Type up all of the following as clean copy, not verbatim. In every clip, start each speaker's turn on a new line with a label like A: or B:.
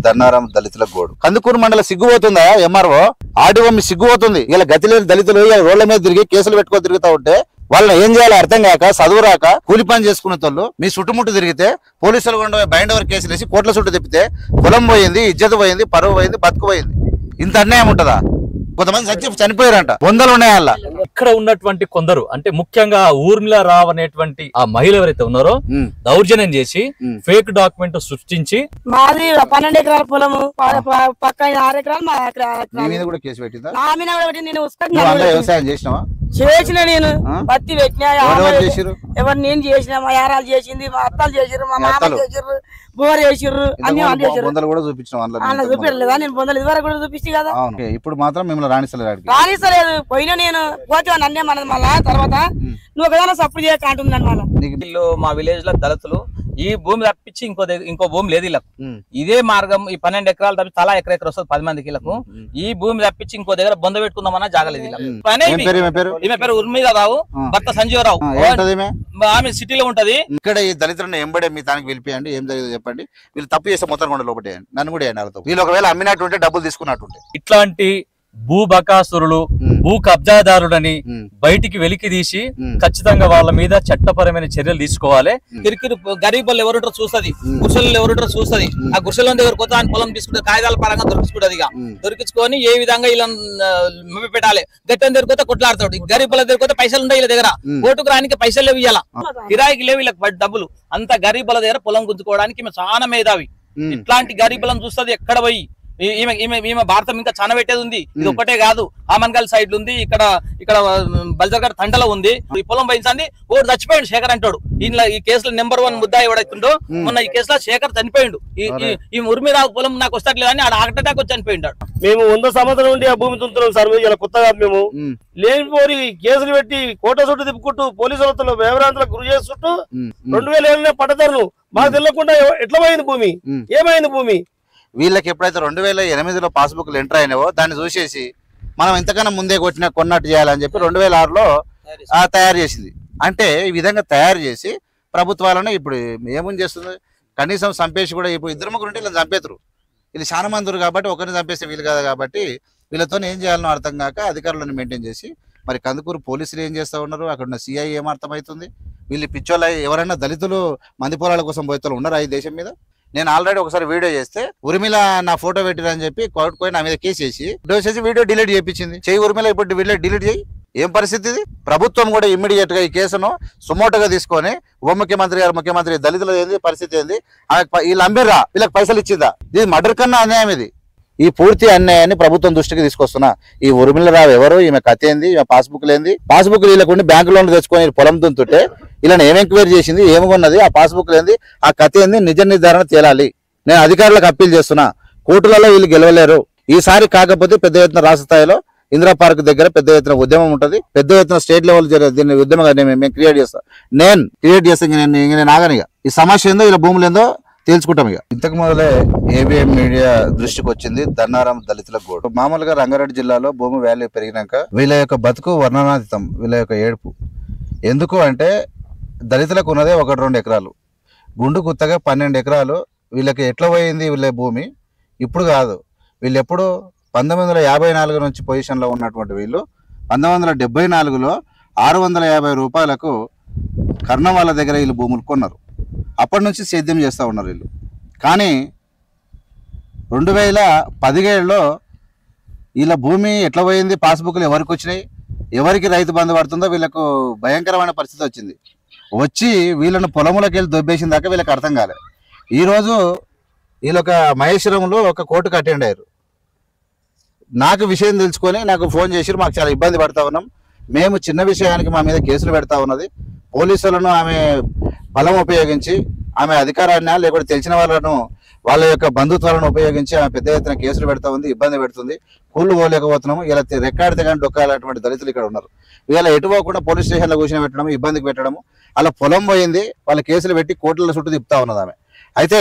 A: దన్నారం దళితుల గోడు. కందుకూరు మండలం సిగ్గుపోతుందా ఎంఆర్ఓ ఆర్డీఓ మీ సిగ్గుపోతుంది. ఇలా గతి లేని దళితులు రోడ్ల మీద తిరిగి కేసులు పెట్టుకొని తిరుగుతా ఉంటే వాళ్ళని ఏం చేయాలో అర్థం కాక చదువు రాక కూలి పని చేసుకునే వాళ్ళు మీ చుట్టుముట్టు తిరిగితే పోలీసులు కూడా బైండ్ ఓవర్ కేసులు వేసి కోట్ల చుట్టూ తిప్పితే పొలం పోయింది, ఇజ్జత్ పోయింది, పరువు పోయింది, బతుకు పోయింది. ఇంత అన్యాయం ఉంటదా? కొంతమంది చనిపోయారంట, వందలు ఉన్నాయి అలా.
B: ఇక్కడ ఉన్నటువంటి కొందరు అంటే ముఖ్యంగా ఊర్మిళ రావు అనేటువంటి ఆ మహిళ ఎవరైతే ఉన్నారో దౌర్జన్యం చేసి ఫేక్ డాక్యుమెంట్ సృష్టించి
C: మాది 12 ఎకరాల పొలము పక్క 6 ఎకరాలు మా
A: కూడా కేసు పెట్టిందా?
C: నా మీద కూడా పెట్టి నేను
A: వ్యవసాయం చేసినావా?
C: చేసిన నేను పత్తి పెట్టినా ఎవరు నేను చేసిన మా యారాలు చేసింది, మా అత్తలు చేసిర్రు, మా మామ చేసిర్రు, బోర్ చేసిర్రు, అన్ని
A: కూడా చూపించాను
C: చూపించలేదా? నేను బొందలు ఇదివరకు కూడా చూపించి కదా.
A: ఇప్పుడు మాత్రం మిమ్మల్ని
C: రాణిస్తలేదు. పోయినా నేను పోతే నన్నే మనది మళ్ళా తర్వాత నువ్వు ఒకదాని సపోర్ట్ చేయక అంటుంది నన్ను.
D: మళ్ళీ మా విలేజ్ లో దళితులు ఈ భూమి తప్పించి ఇంకో భూమి లేదు వీళ్ళకు. ఇదే మార్గం ఈ 12 ఎకరాలు తప్పి తలా ఎకర వస్తుంది 10 మందికి వీళ్ళకు. ఈ భూమి తప్పించి ఇంకో దగ్గర బొంద పెట్టుకుందామన్నా జాగలేదు. ఈమె పేరు ఉర్మిళ రావు, భర్త సంజీవరావు, ఆమె సిటీలో ఉంటది.
A: ఇక్కడ ఈ దళితులను ఎంబడే మీ దానికి వెళ్ళిపోయండి, ఏం జరిగిందో చెప్పండి. వీళ్ళు తప్పు చేస్తే మొత్తం కూడా లోపటేయండి, నన్ను కూడా వేయండి. వీళ్ళు ఒకవేళ అమ్మినట్టు ఉంటే డబ్బులు తీసుకున్నట్టుంటే
B: ఇట్లాంటి భూ బకాసురులు భూ కబ్జాదారుడని బయటికి వెలికి తీసి ఖచ్చితంగా వాళ్ళ మీద చట్టపరమైన చర్యలు తీసుకోవాలి.
D: కిరికిరి గరీబులు ఎవరుంటారో చూస్తుంది, గుడిసెలు ఎవరుంటారో చూస్తుంది. ఆ గుడిసెల దగ్గర కొత్త ఆయన పొలం తీసుకుంటే కాగితాల పరంగా దొరికించుకుంటది. ఇక దొరికించుకొని ఏ విధంగా ఇలా పెట్టాలి. గట్టని దగ్గర కొత్త కొట్లాడతాడు. గరీబుల దగ్గర కొత్త పైసలు ఉంటాయి వీళ్ళ దగ్గర. ఓటుకు రానికి పైసలు లేవు, ఇయ్యాల కిరాయికి లేవు వీళ్ళకి డబ్బులు. అంత గరీబుల దగ్గర పొలం గుంజుకోవడానికి ఈమె చాలా మేధావి. ఇట్లాంటి గరీబులను చూస్తుంది ఎక్కడ పోయి. ఈమె భారతం ఇంకా చాలా పెట్టేది ఉంది. ఇది ఒక్కటే కాదు, ఆమన్గల్ సైడ్ ఉంది, ఇక్కడ బల్జర్గఢ్ తండలో ఉంది. ఈ పొలం పోయించండి ఓడు చచ్చిపోయాడు శేఖర్ అంటాడు. ఈ కేసులో నెంబర్ 1 ముద్దా ఎవడైతుండో మొన్న ఈ కేసులో శేఖర్ చనిపోయాడు. ఈ ఉర్మిరావు పొలం నాకు వస్తట్లేదని ఆడ హార్ట్ అటాక్ వచ్చి చనిపోయిండు.
E: మేము 100 సంవత్సరం నుండి ఆ భూమి తుంటున్నాం సార్. ఇలా కొత్తగా మేము లేనిపోరి కేసులు పెట్టి కోట చుట్టూ తిప్పుకుంటూ పోలీసులతో వ్యవహారాలకు గురి చేస్తుంటూ 2007 పట్టదారులు మాకు తెలియకుండా ఎట్లా పోయింది భూమి, ఏమైంది భూమి.
A: వీళ్ళకి ఎప్పుడైతే 2008లో పాస్బుక్లు ఎంటర్ అయినావో దాన్ని చూసేసి మనం ఇంతకన్నా ముందే కొన్నట్టు చేయాలని చెప్పి 2006లో తయారు చేసింది. అంటే ఈ విధంగా తయారు చేసి ప్రభుత్వాలను ఇప్పుడు ఏమని చేస్తుంది, కనీసం చంపేసి కూడా ఇప్పుడు 2-3 ఉంటే వీళ్ళని చంపేతురు. వీళ్ళు చాలా మంది కాబట్టి ఒకరిని చంపేస్తే వీళ్ళు కాదు కాబట్టి వీళ్ళతో ఏం చేయాలనో అర్థం కాక అధికారులను మెయింటైన్ చేసి మరి కందుకూరు పోలీసులు ఏం చేస్తూ ఉన్నారు, అక్కడ ఉన్న సిఐ ఏమర్థమవుతుంది. వీళ్ళు పిచ్చోళ్ళ ఎవరైనా దళితులు మంది పొలాల కోసం పోయేవాళ్ళు ఉన్నారా ఈ దేశం మీద? నేను ఆల్రెడీ ఒకసారి వీడియో చేస్తే ఉర్మిళ నా ఫోటో పెట్టిరని చెప్పి కోర్టు పోయి నా మీద కేసు చేసి వీడియో డిలీట్ చేయించింది. ఉర్మిళ ఇప్పుడు వీడియో డిలీట్ చేయి. ఏం పరిస్థితి ఇది? ప్రభుత్వం కూడా ఇమ్మీడియట్ గా ఈ కేసును సుమోటోగా తీసుకొని ఉప ముఖ్యమంత్రి గారు, ముఖ్యమంత్రి దళితుల ఏంది పరిస్థితి ఏంది, వీళ్ళు అమ్మిర్రా, వీళ్ళకి పైసలు ఇచ్చిందా? ఇది మర్డర్ కన్నా అన్యాయం. ఇది ఈ పూర్తి అన్యాయాన్ని ప్రభుత్వం దృష్టికి తీసుకొస్తున్నా. ఈ ఉర్మిళరావు ఎవరు, ఈమె కథ ఏంది, ఈమె పాస్బుక్ లేంది, పాస్బుక్ వీళ్ళకుండి బ్యాంకు లోన్లు తెచ్చుకొని పొలం దుంతుంటే ఇలా ఏం ఎంక్వైరీ చేసింది, ఏమన్నది, ఆ పాస్బుక్ లేంది, ఆ కథ ఏంది, నిజ నిర్ధారణ తేలాలి. నేను అధికారులకు అప్పీల్ చేస్తున్నా. కోర్టులలో వీళ్ళు గెలవలేరు. ఈసారి కాకపోతే పెద్ద ఎత్తున రాష్ట్ర స్థాయిలో ఇందిరా పార్క్ దగ్గర పెద్ద ఎత్తున ఉద్యమం ఉంటుంది. పెద్ద ఎత్తున స్టేట్ లెవెల్ దీన్ని ఉద్యమంగా మేము క్రియేట్ చేస్తాం. నేను ఆగనిగా ఈ సమస్య ఏందో, ఇలా భూములు ఏందో తేల్చుకుంటాం. ఇక ఇంతకు మొదలే ఏబిఎం మీడియా దృష్టికి వచ్చింది దన్నారం దళితుల గోడు. మామూలుగా రంగారెడ్డి జిల్లాలో భూమి వాల్యూ పెరిగినాక వీళ్ళ యొక్క బతుకు వర్ణనాతీతం, వీళ్ళ యొక్క ఏడుపు. ఎందుకు అంటే దళితులకు ఉన్నదే 1-2 ఎకరాలు, గుండు గుత్తగా 12 ఎకరాలు. వీళ్ళకి ఎట్లా పోయింది వీళ్ళ భూమి? ఇప్పుడు కాదు, వీళ్ళు ఎప్పుడు 1954 నుంచి పొజిషన్లో ఉన్నటువంటి వీళ్ళు 1974లో 650 రూపాయలకు కర్ణం వాళ్ళ దగ్గర వీళ్ళు భూములు కొన్నారు. అప్పటి నుంచి సేద్యం చేస్తూ ఉన్నారు వీళ్ళు. కానీ 2017లో వీళ్ళ భూమి ఎట్లా పోయింది, పాస్బుక్లు ఎవరికి వచ్చినాయి, ఎవరికి రైతు బంధు పడుతుందో వీళ్ళకు భయంకరమైన పరిస్థితి వచ్చింది. వచ్చి వీళ్ళను పొలములకు వెళ్ళి దొబ్బేసిన దాకా వీళ్ళకి అర్థం కాలే. ఈరోజు వీళ్ళొక మహేశ్వరంలో ఒక కోర్టుకు అటెండ్ అయ్యారు. నాకు విషయం తెలుసుకొని నాకు ఫోన్ చేసి మాకు చాలా ఇబ్బంది పడతా ఉన్నాం, మేము చిన్న విషయానికి మా మీద కేసులు పెడతా ఉన్నది, పోలీసులను ఆమె బలం ఉపయోగించి, ఆమె అధికారాన్ని లేకపోతే తెలిసిన వాళ్ళను వాళ్ళ యొక్క బంధుత్వాలను ఉపయోగించి ఆమె పెద్ద ఎత్తున కేసులు పెడతా ఉంది, ఇబ్బంది పెడుతుంది. కూళ్ళు పోలేకపోతున్నాము. ఇలా రెక్కాడితే కానీ డొక్కాలటువంటి దళితులు ఇక్కడ ఉన్నారు. వీళ్ళ ఎటు పోకుండా పోలీస్ స్టేషన్లో కూర్చొని పెట్టడం, ఇబ్బందికి పెట్టడము, అలా పొలం పోయింది, వాళ్ళ కేసులు పెట్టి కోర్టుల చుట్టూ తిప్పుతా ఉన్నది ఆమె. అయితే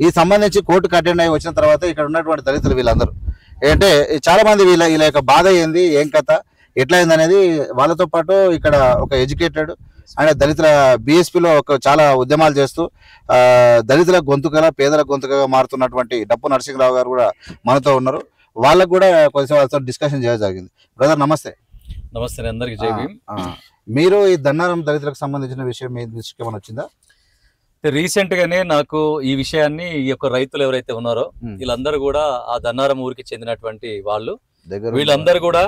A: ఈ సంబంధించి కోర్టుకు అటెండ్ అయ్యి వచ్చిన తర్వాత ఇక్కడ ఉన్నటువంటి దళితులు వీళ్ళందరూ ఏంటంటే చాలా మంది వీళ్ళ యొక్క బాధ ఏంది, ఏం కథ, ఎట్లయింది అనేది వాళ్ళతో పాటు ఇక్కడ ఒక ఎడ్యుకేటెడ్ ఆయన దళితుల బీఎస్పీలో ఒక చాలా ఉద్యమాలు చేస్తూ దళితుల గొంతుకగా పేదల గొంతుకగా మారుతున్నటువంటి డప్పు నరసింహరావు గారు కూడా మనతో ఉన్నారు. వాళ్ళకు కూడా కొంచెం వాళ్ళతో డిస్కషన్ చేయడం జరిగింది. బ్రదర్ నమస్తే.
B: నమస్తే అందరికి జై భీమ్.
A: మీరు ఈ దన్నారం దళితులకు సంబంధించిన విషయం మీ దృష్టికి ఏమైనా వచ్చిందా?
B: రీసెంట్ గానే నాకు ఈ విషయాన్ని ఈ యొక్క రైతులు ఎవరైతే ఉన్నారో వీళ్ళందరూ కూడా ఆ దన్నారం ఊరికి చెందినటువంటి వాళ్ళు, వీళ్ళందరూ కూడా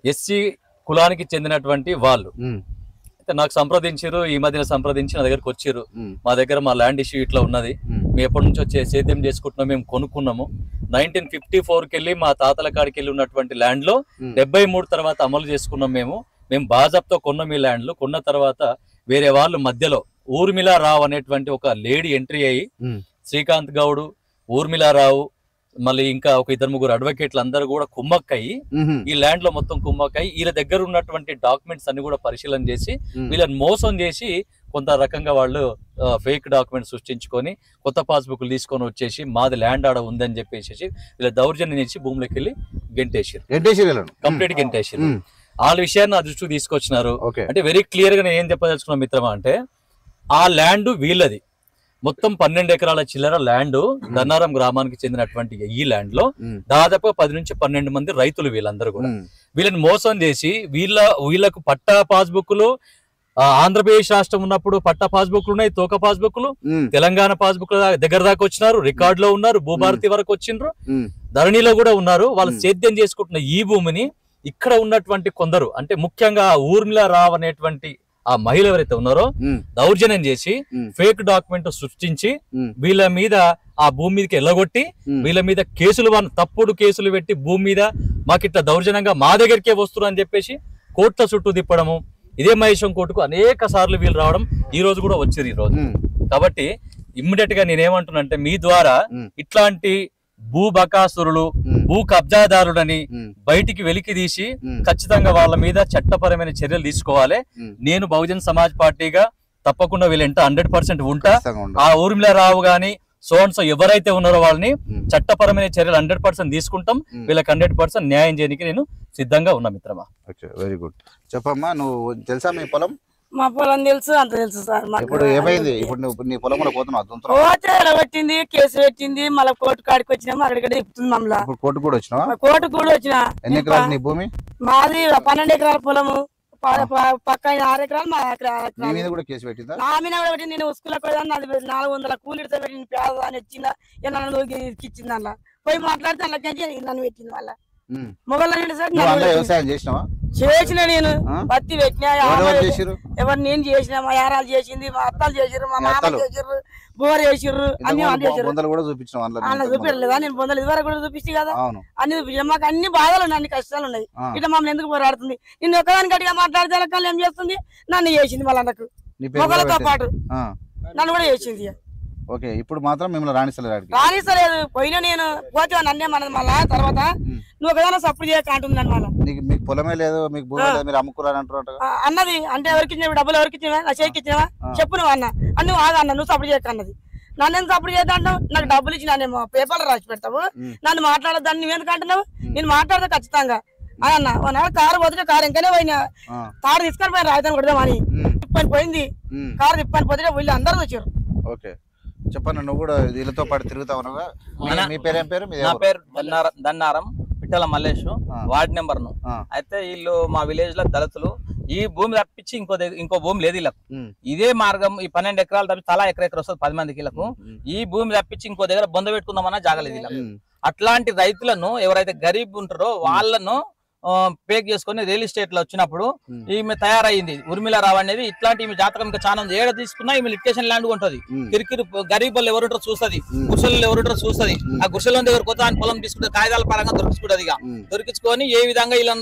B: ఎస్సీ కులానికి చెందినటువంటి వాళ్ళు అయితే నాకు సంప్రదించారు. ఈ మధ్యన సంప్రదించి నా దగ్గరకు వచ్చారు. మా దగ్గర మా ల్యాండ్ ఇష్యూ ఇట్లా ఉన్నది, మేము ఎప్పటి నుంచో సేద్యం చేసుకుంటున్నాం, మేము కొనుక్కున్నాము. 1954 కెళ్ళి మా తాతల కాడికి వెళ్ళి ఉన్నటువంటి ల్యాండ్ లో 73 తర్వాత అమలు చేసుకున్నాం. మేము బాజాబ్తో కొన్నాం ఈ ల్యాండ్లు. కొన్న తర్వాత వేరే వాళ్ళు మధ్యలో ఊర్మిళారావు అనేటువంటి ఒక లేడీ ఎంట్రీ అయ్యి శ్రీకాంత్ గౌడ్, ఊర్మిళారావు, మళ్ళీ ఇంకా ఒక 2-3 అడ్వకేట్లు అందరూ కూడా కుమ్మక్కయ్యి ఈ ల్యాండ్ లో మొత్తం కుమ్మక్కయ్యి వీళ్ళ దగ్గర ఉన్నటువంటి డాక్యుమెంట్స్ అన్ని కూడా పరిశీలన చేసి వీళ్ళని మోసం చేసి కొంత రకంగా వాళ్ళు ఫేక్ డాక్యుమెంట్స్ సృష్టించుకొని కొత్త పాస్బుక్లు తీసుకొని వచ్చేసి మాది ల్యాండ్ ఆడ ఉందని చెప్పేసి వీళ్ళ దౌర్జన్యం చేసి భూమిలోకి వెళ్ళి గెంటేసారు, కంప్లీట్ గెంటేసారు. వాళ్ళ విషయాన్ని నా దృష్టికి తీసుకొచ్చినారు. అంటే వెరీ క్లియర్ గా నేను ఏం చెప్పదలుచుకున్నా మిత్రమా అంటే, ఆ ల్యాండ్ వీళ్ళది మొత్తం 12 ఎకరాల చిల్లర ల్యాండ్ దన్నారం గ్రామానికి చెందినటువంటి ఈ ల్యాండ్ లో దాదాపు 10 నుంచి 12 మంది రైతులు వీళ్ళందరూ కూడా వీళ్ళని మోసం చేసి వీళ్ళకు పట్టా పాస్బుక్లు, ఆంధ్రప్రదేశ్ రాష్ట్రం ఉన్నప్పుడు పట్టా పాస్బుక్లు ఉన్నాయి, తోక పాస్బుక్లు, తెలంగాణ పాస్బుక్ దగ్గర దాకా వచ్చినారు, రికార్డ్ లో ఉన్నారు, భూభారతి వరకు వచ్చిండ్రు, ధరణిలో కూడా ఉన్నారు. వాళ్ళు సేద్యం చేసుకుంటున్న ఈ భూమిని ఇక్కడ ఉన్నటువంటి కొందరు, అంటే ముఖ్యంగా ఊర్మిళారావు అనేటువంటి ఆ మహిళ ఎవరైతే ఉన్నారో దౌర్జన్యం చేసి ఫేక్ డాక్యుమెంట్ సృష్టించి వీళ్ళ మీద ఆ భూమి మీదకి ఎల్లగొట్టి వీళ్ళ మీద తప్పుడు కేసులు పెట్టి భూమి మీద మాకిట్లా దౌర్జన్యంగా మా దగ్గరికే వస్తున్నారు అని చెప్పేసి కోర్టుల చుట్టూ తిప్పడము. ఇదే మహేశం కోర్టుకు అనేక సార్లు వీళ్ళు రావడం ఈ రోజు కూడా వచ్చారు ఈ రోజు. కాబట్టి ఇమ్మీడియట్ గా నేనేమంటున్నా అంటే, మీ ద్వారా ఇట్లాంటి భూ బకాసురులు, భూ కబ్జాదారులని బయటికి వెలికి తీసి ఖచ్చితంగా వాళ్ళ మీద చట్టపరమైన చర్యలు తీసుకోవాలి. నేను బహుజన్ సమాజ్ పార్టీగా తప్పకుండా వీళ్ళంట 100% ఉంటా. ఆ ఊర్మిళారావు గాని సోన్సో ఎవరైతే ఉన్నారో వాళ్ళని చట్టపరమైన చర్యలు 100% తీసుకుంటాం. వీళ్ళకి 100% న్యాయం చేయడానికి నేను సిద్ధంగా ఉన్నా మిత్రమా.
A: Very good. చెప్పమ్మా, నువ్వు తెలుసా మీ పొలం?
C: మా పొలం తెలుసు, అంత తెలుసు సార్.
A: ఇప్పుడు ఏమైంది? ఇప్పుడు నీ పొలంలో పోతున్నావు?
C: పోతే పెట్టింది, కేసు పెట్టింది, మళ్ళీ కోర్టు కాడికి వచ్చినాము. అక్కడిక్కడ చెప్తుంది మమ్మల్ని.
A: కోర్టు కూడా వచ్చినా?
C: కోర్టు కూడా వచ్చిన.
A: ఎన్ని ఎకరాలు నీ భూమి?
C: మాది 12 ఎకరాల పొలము, పక్క 6 ఎకరాలు మా
A: నీ మీద కూడా కేసు పెట్టిందా?
C: నా మీద కూడా పెట్టింది. నేను ఉసుకులకు పోయాను, 400 కూలి పెట్టింది. పేద అని వచ్చిందా నన్ను ఇచ్చింది. అలా పోయి మాట్లాడితే అందులోకి నన్ను పెట్టింది. వాళ్ళ
A: వ్యవసాయం చేసినావా?
C: చేసిన నేను పత్తి పెట్టినా. ఎవరు నేను చేసిన, మా యారాలు చేసింది, మా అత్తలు చేసిర్రు, మా మామ చేసిర్రు, బోర్ చేసిర్రు, అన్ని చూపించలేదా? నేను బొందలు ఇదివరకు కూడా చూపిస్తే కదా, అన్ని చూపించాను. మాకు అన్ని బాధలు ఉన్నాయి, అన్ని కష్టాలు ఉన్నాయి. ఇట్లా మమ్మల్ని ఎందుకు పోరాడుతుంది? నిన్ను ఒక్కదాని గట్టిగా మాట్లాడితే ఏం చేస్తుంది? నన్ను చేసింది మళ్ళీ నాకు మొగలతో పాటు నన్ను కూడా చేసింది.
A: ఓకే, ఇప్పుడు మాత్రం మిమ్మల్ని
C: రాణిస్తలేదు. పోయినా నేను పోతే నన్నే మనది. మళ్ళా తర్వాత నువ్వు ఒకదాని సప్పుడు చేయక అంటుంది. మళ్ళీ
A: మీకు పొలమే లేదు, మీకు భూమి లేదు, మీరు అమ్ముకున్నారంటారు
C: అన్నది. అంటే ఎవరికి ఇచ్చినవి డబ్బులు ఎవరికి ఇచ్చినవా? నా చేతికి ఇచ్చినవా? చెప్పు నువ్వు అన్న. నువ్వు ఆగా అన్న, నువ్వు సప్పుడు చేయక అన్నది. నన్ను ఎందుకు సప్పుడు చేద్దా అంటావు? నాకు డబ్బులు ఇచ్చి నన్ను పేపర్లో రాసి పెడతావు, నన్ను మాట్లాడద్దాన్ని నువ్వెందుకు అంటున్నావు? నేను మాట్లాడతా ఖచ్చితంగా అన్న. కారు పోతుంటే కారు ఇంకనే పోయినా, కారు తీసుకొని పోయిన రాయితాన్ని కొడదామని తిప్పని పోయింది. కారు తిప్పని పోతే వీళ్ళు అందరూ వచ్చారు.
A: ఓకే, చెప్పండి. నువ్వు కూడా వీళ్ళతో పాటు తిరుగుతా ఉన్నావా? మీ పేరేం పేరు?
D: నా పేరు దన్నారం పిట్టల మల్లేష్, వార్డ్ నెంబర్ ను. అయితే వీళ్ళు మా విలేజ్ లో దళితులు. ఈ భూమి తప్పించి ఇంకో భూమి లేదు వీళ్ళకు. ఇదే మార్గం. ఈ 12 ఎకరాలు తప్పి తలా ఎకర వస్తుంది 10 మందికి వీళ్ళకు. ఈ భూమి తప్పించి ఇంకో దగ్గర బొంద పెట్టుకుందామన్నా జాగలేదు వీళ్ళకు. అట్లాంటి రైతులను ఎవరైతే గరీబ్ ఉంటారో వాళ్ళను పేక్ చేసుకుని రియల్ ఎస్టేట్ లో వచ్చినప్పుడు ఈమె తయారైంది ఊర్మిళారావు అనేది. ఇట్లాంటి ఈమె జాతకం ఇంకా చాలా ఏడ తీసుకున్నా ఈమె లిటికేషన్ ల్యాండ్ ఉంటుంది. కిరికిరి గరీబ్ వాళ్ళు ఎవరుంటారో చూస్తుంది, గుడిసెలు ఎవరుంటారో చూస్తుంది. ఆ గుడిసెల దగ్గర కొత్త ఆయన పొలం తీసుకుంటే కాగితాల పరంగా దొరికించుకుంటుంది. ఇక దొరికించుకొని ఏ విధంగా ఇలా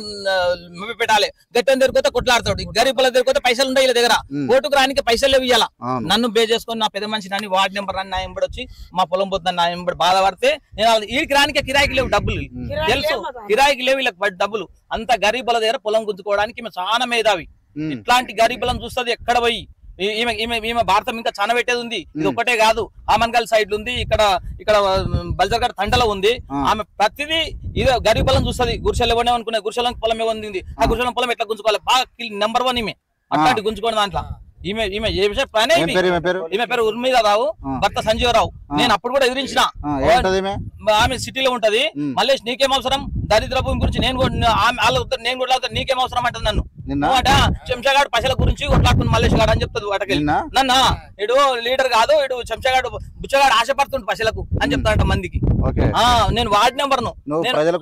D: పెట్టాలి. గట్టని దగ్గర కొత్త కొట్లాడతాడు. గరీబ్ వాళ్ళ దగ్గర కొత్త పైసలు ఉంటాయి వీళ్ళ దగ్గర. ఓటుకు రానికి పైసలు లేవు ఇవ్వాలా. నన్ను బే చేసుకొని నా పెద్ద మనిషి నాని వార్డ్ నెంబర్ అని నా ఎంబడి వచ్చి మా పొలం పోతుంది నా ఎంబడి బాధపడితే నేను వీడికి రానికే కిరాయికి లేవు డబ్బులు. తెలుసు కిరాయికి లేవు వీళ్ళకి డబ్బులు. అంత గరీబుల దగ్గర పొలం గుంజుకోవడానికి ఈమె చాలా మేధావి. ఇట్లాంటి గరీబులను చూస్తుంది ఎక్కడ పోయి. ఈమె భారతం ఇంకా చాలా పెట్టేది ఉంది. ఇది ఒక్కటే కాదు, ఆమన్గల్ సైడ్ ఉంది, ఇక్కడ బల్జర్గఢ్ తండలో ఉంది. ఆమె ప్రతిదీ ఇదే గరీబులను చూస్తుంది. గురిసెలు ఇవ్వనే అనుకునే గురిసెలకు పొలం ఇవ్వండి. ఆ గురిసెల పొలం ఎట్లా గుంజుకోవాలి బాగా నెంబర్ 1 ఈమె. అట్లాంటి గుంజుకోండి దాంట్లో ఈమె ఈమె ఏ విషయం పనే
A: ఏం పేరు ఈమె పేరు?
D: ఈమె పేరు ఉర్మిళరావు, భర్త సంజీవరావు. నేను అప్పుడు కూడా ఎదిరించిన.
A: ఏంటది ఈమె?
D: ఆమె సిటీలో ఉంటది. మల్లేష్ నీకేం అవసరం, దరిద్ర భూమి గురించి నేను కూడా నీకేం అవసరం అంటది నన్ను. అట చెంచాగాడు పైసల గురించి కొట్లాడుతుంది మల్లేష్ గాడు అని చెప్తుంది వాటకి. నన్న ఇడు లీడర్ కాదు, ఇడు చెంచాగాడు బుచ్చగాడు ఆశపడుతుంది పైసలకు అని చెప్తాడట మందికి. నేను వార్డ్ నెంబర్ ను ప్రజల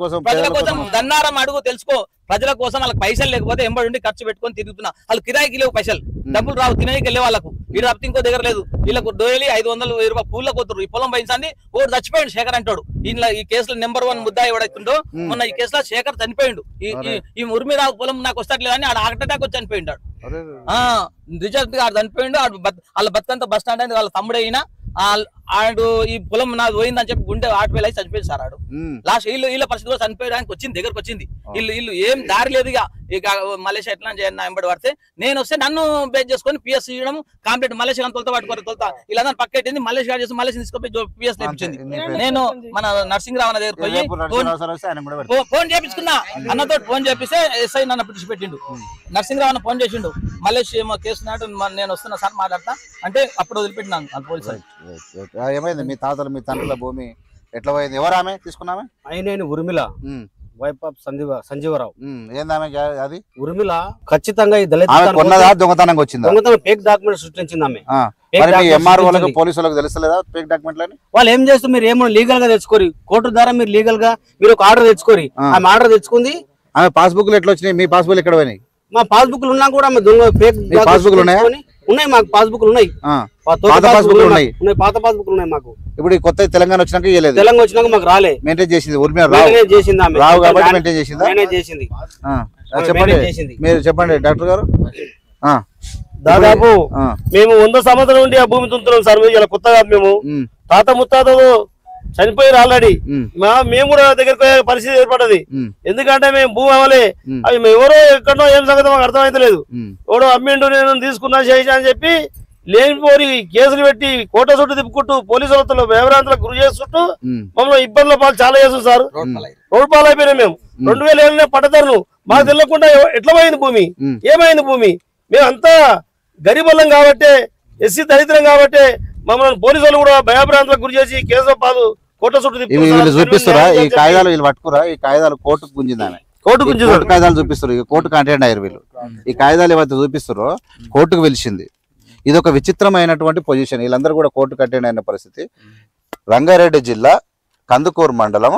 D: కోసం దన్నారం అడుగు తెలుసుకో. ప్రజల కోసం వాళ్ళకి పైసలు లేకపోతే ఎంబడి ఉండి ఖర్చు పెట్టుకొని తిరుగుతున్నా. వాళ్ళు కిరాయికి లేవు పైసలు, డబ్బులు రావు తినడానికి వెళ్ళే వాళ్ళకు. వీడు తప్పితే ఇంకో దగ్గర లేదు. వీళ్ళకు డైలీ 500 రూపాయలు పూల్లో పోతున్నారు. ఈ పొలం పైసండి ఓడు చచ్చిపోయాడు శేఖర్ అంటాడు. ఈ కేసులో నెంబర్ 1 ముద్దా ఎవడైతుండో మొన్న ఈ కేసులో శేఖర్ చనిపోయిండు. ఈ ఉర్మిరావు పొలం నాకు వస్తట్లేదు అని ఆడ హార్ట్ అటాక్ వచ్చి చనిపోయిండు. రిజల్ట్ ఆడు చనిపోయిండు. వాళ్ళ బతుకంతా బస్ స్టాండ్ అయింది. వాళ్ళ తమ్ముడు అయినా ఆడు ఈ పొలం నాది పోయిందని చెప్పి గుండె ఆటవేలు అయితే చనిపోయింది సార్. ఆడు లాస్ట్ వీళ్ళ పరిస్థితి కూడా చనిపోయడానికి వచ్చింది, దగ్గరకు వచ్చింది. వీళ్ళు ఏం దారి లేదు. ఇక మలేషియా ఎట్లా చేయండి నా ఎంబడి పడితే నేను వస్తే నన్ను బేస్ చేసుకొని పిఎస్ ఇవ్వడం కంప్లీట్. మలేషియా తొలత పట్టుకోరు ఇలా పక్కెట్టింది. మలేషియా గారు చేసి మలేషియా తీసుకొని పిఎస్ తెప్పించింది. నేను మన నర్సింగ్రావు అన్న దగ్గర పోయి ఫోన్ చేపించుకున్నా. అన్నతో ఫోన్ చేపిస్తే ఎస్ఐ నన్ను పిలిచిపెట్టిండు. నర్సింగ్రావు అన్న ఫోన్ చేసిండు. మలేషియా కేసు నాటు నేను వస్తున్నా సార్ మాట్లాడతా అంటే అప్పుడు వదిలిపెట్టినాను పోలీసు.
A: ఏమైంది మీ తాతలు మీ తండ్రుల భూమి ఎట్లా పోయింది? ఎవరు ఆమె తీసుకున్నామే?
E: ఆయన ఉర్మిళ వైఫ్ ఆఫ్ సంజీవరావు.
A: ఏందామె అది?
E: ఉర్మిళ ఖచ్చితంగా ఈ దళిత
A: దొంగతనంగా వచ్చింది.
E: దొంగతనం ఫేక్ డాక్యుమెంట్ సృష్టించింది ఆమె.
A: ఎంఆర్ఓలకు పోలీసులకు తెలుస్తలేదా ఫేక్ డాక్యుమెంట్లని?
E: వాళ్ళు ఏం చేస్తారు, మీరు ఏమో లీగల్ గా తెచ్చుకోరి, కోర్టు ద్వారా మీరు లీగల్ గా మీరు ఒక ఆర్డర్ తెచ్చుకోరి. ఆమె ఆర్డర్ తెచ్చుకుంది.
A: ఆమె పాస్బుక్లు ఎట్లా వచ్చినాయి? మీ పాస్బుక్ ఎక్కడ పోయినాయి?
E: మా పాస్బుక్లు ఉన్నా కూడా దొంగ ఫేక్
A: పాస్బుక్లు ఉన్నాయా?
E: ఉన్నాయి, మాకు పాస్బుక్లు ఉన్నాయి.
A: పాత పాస్బుక్లు ఉన్నాయి.
E: పాత పాస్బుక్లు ఉన్నాయి మాకు.
A: ఇప్పుడు కొత్త తెలంగాణ వచ్చినాక ఇవ్వలేదు.
E: తెలంగాణ వచ్చినాక మాకు రాలే.
A: మెయింటైన్ చేసింది ఉర్మిళ
E: చేసింది ఆమె.
A: రావు కాబట్టి మెయింటైన్ చేసిందా?
E: చేసింది.
A: చెప్పండి, మీరు చెప్పండి డాక్టర్ గారు.
E: దాదాపు మేము 100 సంవత్సరాల నుండి ఆ భూమి తుంటున్నాం సార్. ఇలా కొత్తగా మేము తాత ముత్తాతలు చనిపోయారు ఆల్రెడీ. మేము కూడా దగ్గరకు పోయే పరిస్థితి ఏర్పడ్డది. ఎందుకంటే మేము భూమి అవ్వలే. అవి ఎవరో ఎక్కడో ఏం సంగతి మాకు అర్థమైతలేదు. ఎవడో అమ్మిండు నేను తీసుకున్నా చేసా అని చెప్పి లేనిపోరి కేసులు పెట్టి కోట చుట్టూ తిప్పుకుంటూ పోలీసులతో వ్యవహారాంతలకు గురి చేస్తుంటూ మమ్మల్ని ఇబ్బందుల పాలు చాలా చేస్తుంది సార్. రోడ్డు పాలు అయిపోయినాయి. మేము 2007 పట్టదారులు. మాకు తెలియకుండా ఎట్లా పోయింది భూమి, ఏమైంది భూమి? మేమంతా గరీబల్లం కాబట్టి, ఎస్సీ దరిద్రం కాబట్టి మమ్మల్ని పోలీసులు కూడా భయభ్రాంతులకు గురి చేసి కేసుల పాలు కోట చుట్టూ
A: వీళ్ళు చూపిస్తారా? ఈ కాగితాలు వీళ్ళు పట్టుకురా? ఈ కాగితాలు కోర్టుకు గుంజిందామె. కోర్టు కాగితాలు చూపిస్తారు. ఈ కోర్టు కంటెంట్ అయ్యారు వీళ్ళు. ఈ కాగితాలు ఏవైతే చూపిస్తారో కోర్టుకు పిలిచింది. ఇది ఒక విచిత్రమైనటువంటి పొజిషన్. వీళ్ళందరూ కూడా కోర్టు కంటెంట్ అయిన పరిస్థితి. రంగారెడ్డి జిల్లా కందుకూరు మండలం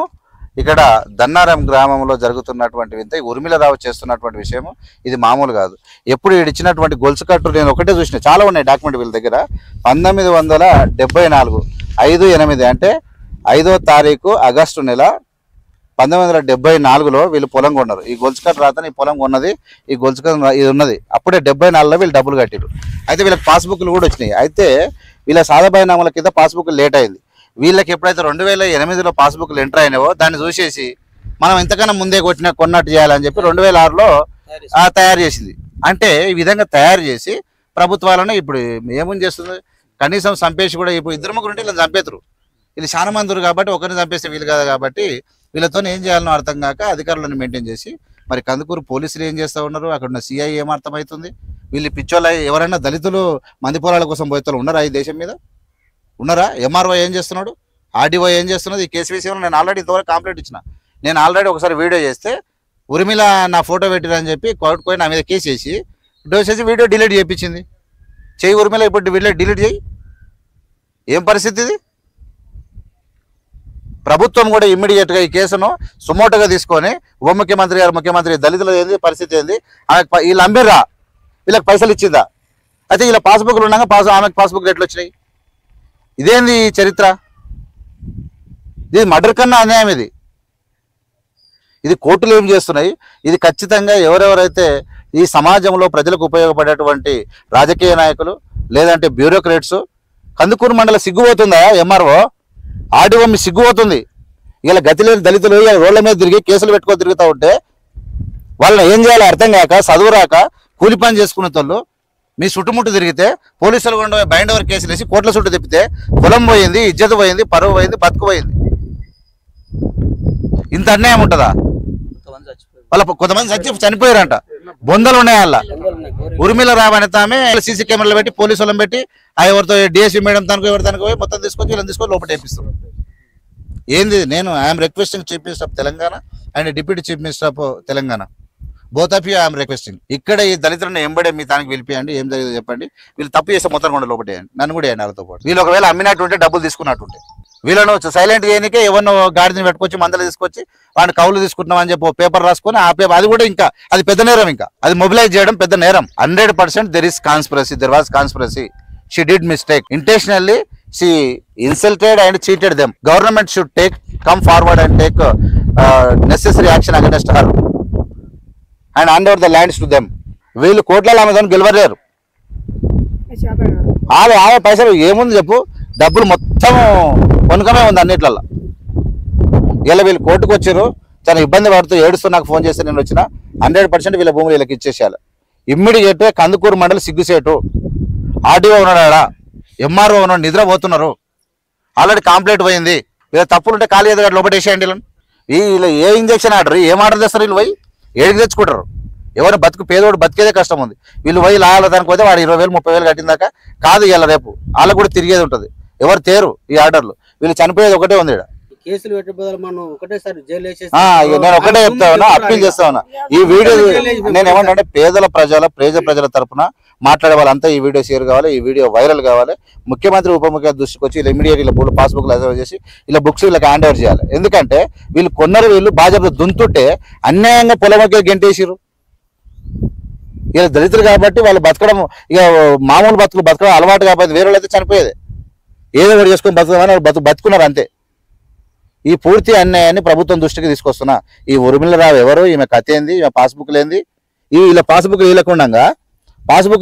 A: ఇక్కడ దన్నారం గ్రామంలో జరుగుతున్నటువంటి వింత ఉర్మిళరావు చేస్తున్నటువంటి విషయం ఇది మామూలు కాదు. ఎప్పుడు ఇచ్చినటువంటి గొలుసు కట్టు నేను ఒకటే చూసిన, చాలా ఉన్నాయి డాక్యుమెంట్ వీళ్ళ దగ్గర. 1974 5/8 అంటే 5వ తారీఖు ఆగస్టు నెల 1974లో వీళ్ళు పొలం కొన్నారు. ఈ గొలుసు కట్టు రాతని ఈ పొలం కొన్నది, ఈ గొలుసు కట్టు ఇది ఉన్నది. అప్పుడే 74లో వీళ్ళు డబ్బులు కట్టారు. అయితే వీళ్ళకి పాస్బుక్లు కూడా వచ్చినాయి. అయితే వీళ్ళ సాదాబాయినామాల కింద పాస్బుక్ లేట్ అయింది. వీళ్ళకి ఎప్పుడైతే 2008లో పాస్బుక్లు ఎంటర్ అయినావో దాన్ని చూసేసి మనం ఇంతకన్నా ముందే కొన్నట్టు చేయాలని చెప్పి 2006లో తయారు చేసింది. అంటే ఈ విధంగా తయారు చేసి ప్రభుత్వాలను ఇప్పుడు ఏమని చేస్తుంది, కనీసం చంపేసి కూడా ఇప్పుడు 2-3 ఉంటే ఇలా చంపేతురు. ఇది చాలా మంది కాబట్టి ఒకరిని చంపేస్తే వీలు కాదు కాబట్టి వీళ్ళతో ఏం చేయాలనో అర్థం కాక అధికారులను మెయింటైన్ చేసి మరి కందుకూరు పోలీసులు ఏం చేస్తూ ఉన్నారు, అక్కడ ఉన్న సిఐ ఏం అర్థమవుతుంది? వీళ్ళు పిచ్చోళ్ళ ఎవరైనా దళితులు మంది పొలాల కోసం పోయేవాళ్ళు ఉన్నారా ఈ దేశం మీద? ఉన్నారా? ఎంఆర్ఓ ఏం చేస్తున్నాడు, ఆర్డీఓ ఏం చేస్తున్నది? ఈ కేసు విషయంలో నేను ఆల్రెడీ ఇంతవరకు కంప్లైంట్ ఇచ్చిన. నేను ఆల్రెడీ ఒకసారి వీడియో చేస్తే ఉర్మిళ నా ఫోటో పెట్టిరని చెప్పి కోర్టుకు పోయి నా మీద కేసు చేసి చేసి వీడియో డిలీట్ చేయించింది. చెయ్యి ఉర్మిళ, ఇప్పుడు వీడియో డిలీట్ చేయి. ఏం పరిస్థితి ఇది? ప్రభుత్వం కూడా ఇమ్మీడియట్గా ఈ కేసును సుమోటోగా తీసుకొని ఉప ముఖ్యమంత్రి గారు, ముఖ్యమంత్రి దళితుల ఏంది పరిస్థితి ఏంది, ఆమెకు వీళ్ళు అమ్మిర్రా, వీళ్ళకి పైసలు ఇచ్చిందా? అయితే వీళ్ళ పాస్బుక్లు ఉన్నాక ఆమెకు పాస్బుక్లు ఎట్లా వచ్చినాయి? ఇదేంది చరిత్ర? ఇది మర్డర్ కన్నా అన్యాయం. ఇది కోర్టులు ఏం చేస్తున్నాయి? ఇది ఖచ్చితంగా ఎవరెవరైతే ఈ సమాజంలో ప్రజలకు ఉపయోగపడేటువంటి రాజకీయ నాయకులు లేదంటే బ్యూరోక్రేట్స్, కందుకూరు మండలం సిగ్గుపోతుందా? ఎంఆర్ఓ ఆర్డీఓ మీ సిగ్గుపోతుంది. ఇలా గతి లేని దళితులు రోడ్ల మీద తిరిగి కేసులు పెట్టుకొని తిరుగుతూ ఉంటే వాళ్ళని ఏం చేయాలో అర్థం కాక, చదువు రాక కూలి పని చేసుకునే వాళ్ళు మీ చుట్టుముట్టు తిరిగితే పోలీసులు కూడా బైండ్ ఓవర్ కేసులు వేసి కోట్ల చుట్టూ తిప్పితే పొలం పోయింది, ఇజ్జత్ పోయింది, పరువు పోయింది, బతుకు పోయింది. ఇంత అన్యాయం ఉంటుందా? వాళ్ళ కొంతమంది చనిపోయారంట. బొందలు ఉన్నాయి. వాళ్ళ ఉర్మిళ రావు అనే ఆమె సీసీ కెమెరాలు పెట్టి పోలీసు వాళ్ళని పెట్టి ఎవరితో డిఎస్పీ మేడం తనకు ఎవరి తనకు పోయి మొత్తం తీసుకొచ్చి వీళ్ళని తీసుకొని లోపల వేపిస్తారు. ఏంది నేను I'm requesting chief minister of Telangana and deputy chief minister of Telangana, both of you I'm requesting. ఇక్కడ ఈ దళితులను ఎంబడే మీ తానికి వెళ్ళిపోయండి, ఏం జరిగిందో చెప్పండి. వీళ్ళు తప్పు చేస్తే మొత్తం కూడా లోపటేయండి, నన్ను కూడా వేయండి వాళ్ళతో పాటు. వీళ్ళు ఒకవేళ అమ్మినట్టుంటే డబ్బులు తీసుకున్నట్టుంటే వీళ్ళను సైలెంట్ చేయనికే ఎవరినో గాడిని పెట్టుకొచ్చి మందలు తీసుకొచ్చి వాడిని కౌలు తీసుకుంటున్నాం అని చెప్పి పేపర్ రాసుకొని ఆ పేపర్ అది కూడా ఇంకా అది పెద్ద నేరం, ఇంకా అది మొబిలైజ్ చేయడం పెద్ద నేరం. 100% there is conspiracy, there was conspiracy. She did mistake intentionally. She insulted and cheated them. Government should come forward and take necessary action against her and hand over the lands to them. వీళ్ళు కోట్ల ఆమె గెలవలేరు. ఆమె పైసలు ఏముంది చెప్పు, డబ్బులు మొత్తం కొనుకమే ఉంది అన్నిట్లలో. ఇలా వీళ్ళు కోర్టుకు వచ్చారు, చాలా ఇబ్బంది పడుతూ ఏడుస్తూ నాకు ఫోన్ చేస్తే నేను వచ్చిన 100% వీళ్ళ భూములు వీళ్ళకి ఇచ్చేసేయాలి. ఇమ్మీడియట్ కందుకూరు మండలి సిగ్గుసేటు ఆర్డీఓ ఉన్నాడా, ఎంఆర్ఓ ఉన్నాడు, నిద్రపోతున్నారు. ఆల్రెడీ కంప్లైంట్ పోయింది. వీళ్ళ తప్పులు ఉంటే ఖాళీ ఎదురు లోపటేసేయండి. వీళ్ళు ఏ ఇంజక్షన్ ఆర్డర్ ఏం ఆర్డర్ చేస్తారు, వీళ్ళు పోయి ఏడికి తెచ్చుకుంటారు. ఎవరు పేదోడు బతికేదే కష్టం ఉంది. వీళ్ళు పోయి లాగాల దానికి పోతే వాడు 20,000 30,000 కట్టిందాక కాదు. ఇలా రేపు వాళ్ళకు కూడా తిరిగేది ఉంటుంది. ఎవరు తేరు ఈ ఆర్డర్లు. వీళ్ళు చనిపోయేది ఒకటే ఉంది.
F: కేసులు పెట్టే బదులు మనం ఒకటేసారి జైలు వేసేసి
A: నేను ఒకటే చెప్తా ఉన్నా, అప్పీల్ చేస్తా ఉన్నా. ఈ వీడియో నేను ఏమంటే పేద ప్రజల తరపున మాట్లాడే వాళ్ళంతా ఈ వీడియో షేర్ కావాలి, ఈ వీడియో వైరల్ కావాలి. ముఖ్యమంత్రి ఉప ముఖ్యమంత్రి దృష్టికి వచ్చి ఇలా ఇమీడియట్ ఇలా పాస్బుక్ అసలు చేసి ఇలా బుక్స్ వీళ్ళకి హ్యాండ్ ఓవర్ చేయాలి. ఎందుకంటే వీళ్ళు కొన్నారు, వీళ్ళు భాజపా దుంతుంటే అన్యాయంగా పొలమొక్క గెంటేసిరు. ఇలా దళితులు కాబట్టి వాళ్ళు బతకడం ఇక మామూలు బతకడం అలవాటు కాబట్టి వేరే అయితే చనిపోయేది ఏదో ఒకటి చేసుకొని బతుకుదామని బతుకున్నారు అంతే. ఈ పూర్తి అన్యాయాన్ని ప్రభుత్వం దృష్టికి తీసుకొస్తున్నా. ఈ ఉర్మిళ రావు ఎవరు, ఈమె కథ ఏంది, ఈమె పాస్బుక్ లేంది, ఇలా పాస్బుక్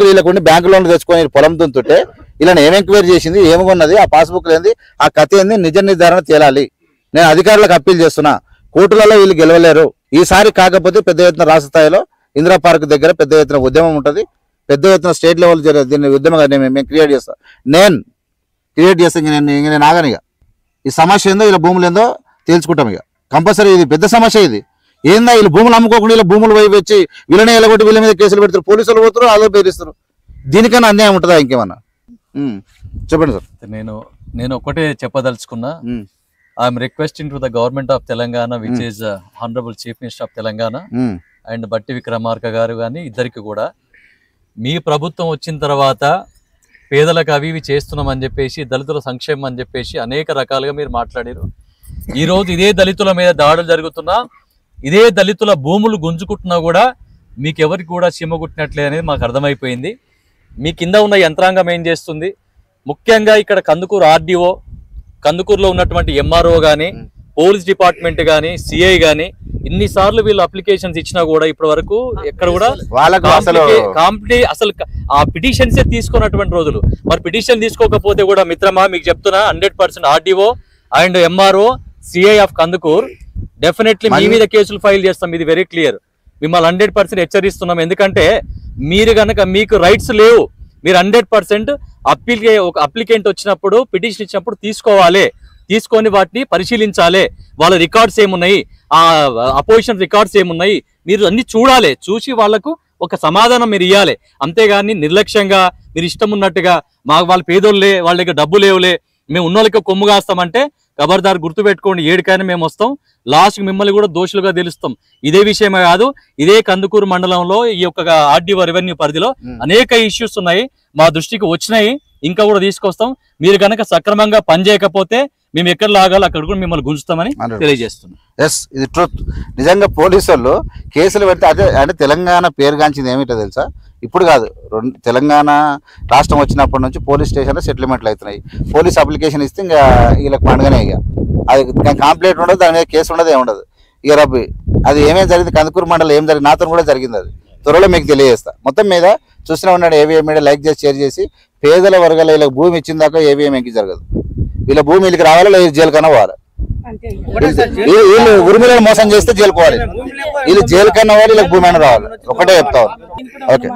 A: వీలకుండా బ్యాంకు లోన్లు తెచ్చుకొని పొలం దుంతుంటే ఇలా ఏం ఎంక్వైరీ చేసింది, ఏమన్నది, ఆ పాస్బుక్ లేంది, ఆ కథ ఏంది నిజ నిర్ధారణ తేలాలి. నేను అధికారులకు అప్పీల్ చేస్తున్నా. కోర్టులలో వీళ్ళు గెలవలేరు. ఈసారి కాకపోతే పెద్ద ఎత్తున రాష్ట్ర స్థాయిలో ఇందిరా పార్క్ దగ్గర పెద్ద ఎత్తున ఉద్యమం ఉంటుంది. పెద్ద ఎత్తున స్టేట్ లెవెల్ దీన్ని ఉద్యమంగా మేము క్రియేట్ చేస్తాను. నేను ఆగనిగా ఈ సమస్య ఏందో ఇలా భూములు ఏందో తేల్చుకుంటాం. ఇక కంపల్సరీ ఇది పెద్ద సమస్య. ఇది ఏందా వీళ్ళు భూములు అమ్ముకోకుండా ఇలా భూములు వచ్చి వీళ్ళని ఎలగొట్టి వీళ్ళ మీద కేసులు పెడతారు, పోలీసులు పోతారు, అలా బెదిరిస్తారు. దీనికన్నా అన్యాయం ఉంటుందా ఇంకేమన్నా? చెప్పండి సార్.
B: నేను ఒకటే చెప్పదలుచుకున్నా. I'm requesting to the government of Telangana which is honourable chief minister of Telangana and బట్టి విక్రమార్క గారు కానీ ఇద్దరికి కూడా, మీ ప్రభుత్వం వచ్చిన తర్వాత పేదలకు అవి ఇవి చేస్తున్నామని చెప్పేసి, దళితుల సంక్షేమం అని చెప్పేసి అనేక రకాలుగా మీరు మాట్లాడారు. ఈరోజు ఇదే దళితుల మీద దాడులు జరుగుతున్నా, ఇదే దళితుల భూములు గుంజుకుంటున్నా కూడా మీకు ఎవరికి కూడా చీమగుట్టినట్లే అనేది మాకు అర్థమైపోయింది. మీ కింద ఉన్న యంత్రాంగం ఏం చేస్తుంది, ముఖ్యంగా ఇక్కడ కందుకూరు ఆర్డీఓ, కందుకూరులో ఉన్నటువంటి ఎంఆర్ఓ కానీ, పోలీస్ డిపార్ట్మెంట్ కానీ, సిఐ కానీ ఇన్నిసార్లు వీళ్ళు అప్లికేషన్స్ ఇచ్చినా కూడా ఇప్పటి వరకు ఎక్కడ కూడా అసలు ఆ పిటిషన్సే తీసుకున్నటువంటి రోజులు. మరి పిటిషన్ తీసుకోకపోతే కూడా మిత్రమా మీకు చెప్తున్నా 100% RDO and MRO CI of Kandukur definitely మీ మీద కేసులు ఫైల్ చేస్తాం. ఇది వెరీ క్లియర్. మిమ్మల్ని 100% హెచ్చరిస్తున్నాం. ఎందుకంటే మీరు కనుక మీకు రైట్స్ లేవు, మీరు 100% ఒక అప్లికెంట్ వచ్చినప్పుడు పిటిషన్ ఇచ్చినప్పుడు తీసుకోవాలి, తీసుకొని వాటిని పరిశీలించాలి. వాళ్ళ రికార్డ్స్ ఏమున్నాయి, ఆ అపోజిషన్ రికార్డ్స్ ఏమున్నాయి, మీరు అన్ని చూడాలి. చూసి వాళ్లకు ఒక సమాధానం మీరు ఇవ్వాలి. అంతేగాని నిర్లక్ష్యంగా మీరు ఇష్టం ఉన్నట్టుగా వాళ్ళ పేదోళ్ళే, వాళ్ళ దగ్గర డబ్బు లేవులే, మేము ఉన్నోళ్ళకి కొమ్ము కాస్తామంటే ఖబర్దార్ గుర్తుపెట్టుకోండి, ఏడుకైనా మేము వస్తాం, లాస్ట్కి మిమ్మల్ని కూడా దోషులుగా తెలుస్తాం. ఇదే విషయమే కాదు, ఇదే కందుకూరు మండలంలో ఈ యొక్క ఆర్డీఓ రెవెన్యూ పరిధిలో అనేక ఇష్యూస్ ఉన్నాయి, మా దృష్టికి వచ్చినాయి, ఇంకా కూడా తీసుకొస్తాం. మీరు కనుక సక్రమంగా పనిచేయకపోతే మేము ఎక్కడ లాగాలో అక్కడ కూడా మిమ్మల్ని గుంజుతామని తెలియజేస్తున్నాం.
A: ఎస్, ఇది ట్రూత్. నిజంగా పోలీసు వాళ్ళు కేసులు పెడితే అదే అంటే తెలంగాణ పేరుగాంచింది ఏమిటో తెలుసా? ఇప్పుడు కాదు, తెలంగాణ రాష్ట్రం వచ్చినప్పటి నుంచి పోలీస్ స్టేషన్లో సెటిల్మెంట్లు అవుతున్నాయి. పోలీస్ అప్లికేషన్ ఇస్తే ఇంకా వీళ్ళకి పండుగనే. ఇక అది కంప్లైంట్ ఉండదు, దాని మీద కేసు ఉండదు, ఏముండదు. ఇక రబ్బి అది ఏమేమి జరిగింది కందుకూరు మండలం ఏం జరిగింది, నాతో కూడా జరిగింది. అది త్వరలో మీకు తెలియజేస్తా. మొత్తం మీద చూస్తూనే ఉన్నాడు. ఏవిఎం మీద లైక్ చేసి షేర్ చేసి పేదల వర్గాల వీళ్ళకి భూమి ఇచ్చిన దాకా ఏవిఎం ఎంకి జరగదు. వీళ్ళ భూమి వీళ్ళకి రావాలా, లేదా జైలు కన్నా పోవాలి. వీళ్ళు ఉరిమిలను మోసం చేస్తే జైలుకోవాలి, వీళ్ళు జైలు కన్నా వాళ్ళు వీళ్ళకి భూమి అయినా రావాలి. ఒకటే చెప్తా. ఓకే.